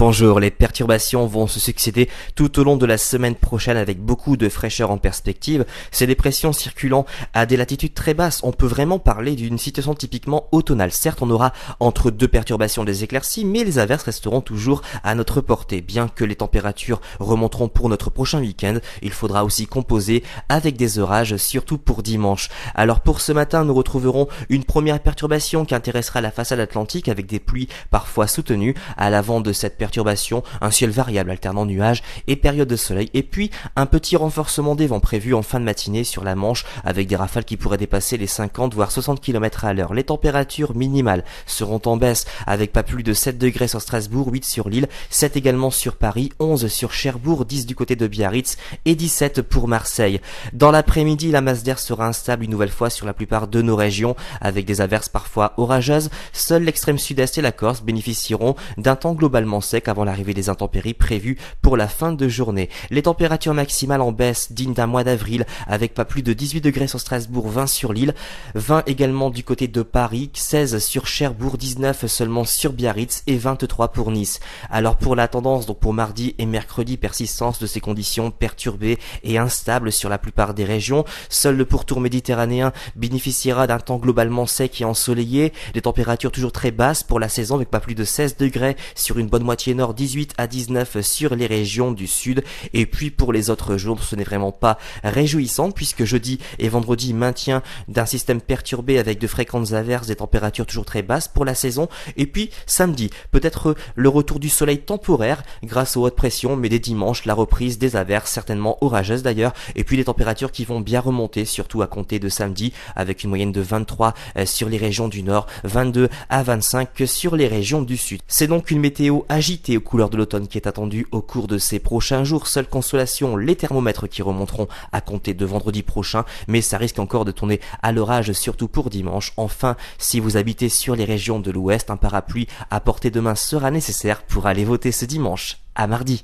Bonjour, les perturbations vont se succéder tout au long de la semaine prochaine avec beaucoup de fraîcheur en perspective. Ces dépressions circulant à des latitudes très basses, on peut vraiment parler d'une situation typiquement automnale. Certes, on aura entre deux perturbations des éclaircies, mais les averses resteront toujours à notre portée. Bien que les températures remonteront pour notre prochain week-end, il faudra aussi composer avec des orages, surtout pour dimanche. Alors pour ce matin, nous retrouverons une première perturbation qui intéressera la façade atlantique avec des pluies parfois soutenues. À l'avant de cette perturbation, un ciel variable alternant nuages et périodes de soleil, et puis un petit renforcement des vents prévu en fin de matinée sur la Manche avec des rafales qui pourraient dépasser les 50 voire 60 km à l'heure. Les températures minimales seront en baisse avec pas plus de 7 degrés sur Strasbourg, 8 sur Lille, 7 également sur Paris, 11 sur Cherbourg, 10 du côté de Biarritz et 17 pour Marseille. Dans l'après-midi, la masse d'air sera instable une nouvelle fois sur la plupart de nos régions avec des averses parfois orageuses. Seul l'extrême sud-est et la Corse bénéficieront d'un temps globalement sec avant l'arrivée des intempéries prévues pour la fin de journée. Les températures maximales en baisse dignes d'un mois d'avril avec pas plus de 18 degrés sur Strasbourg, 20 sur Lille, 20 également du côté de Paris, 16 sur Cherbourg, 19 seulement sur Biarritz et 23 pour Nice. Alors pour la tendance, donc pour mardi et mercredi, persistance de ces conditions perturbées et instables sur la plupart des régions. Seul le pourtour méditerranéen bénéficiera d'un temps globalement sec et ensoleillé. Des températures toujours très basses pour la saison avec pas plus de 16 degrés sur une bonne moitié nord, 18 à 19 sur les régions du sud. Et puis pour les autres jours, ce n'est vraiment pas réjouissant puisque jeudi et vendredi, maintien d'un système perturbé avec de fréquentes averses, des températures toujours très basses pour la saison. Et puis samedi, peut-être le retour du soleil temporaire grâce aux hautes pressions, mais dès dimanche, la reprise des averses, certainement orageuses d'ailleurs. Et puis les températures qui vont bien remonter, surtout à compter de samedi, avec une moyenne de 23 sur les régions du nord, 22 à 25 sur les régions du sud. C'est donc une météo agitée aux couleurs de l'automne qui est attendue au cours de ces prochains jours. Seule consolation, les thermomètres qui remonteront à compter de vendredi prochain, mais ça risque encore de tourner à l'orage, surtout pour dimanche. Enfin, si vous habitez sur les régions de l'ouest, un parapluie à portée de main sera nécessaire pour aller voter ce dimanche. À mardi.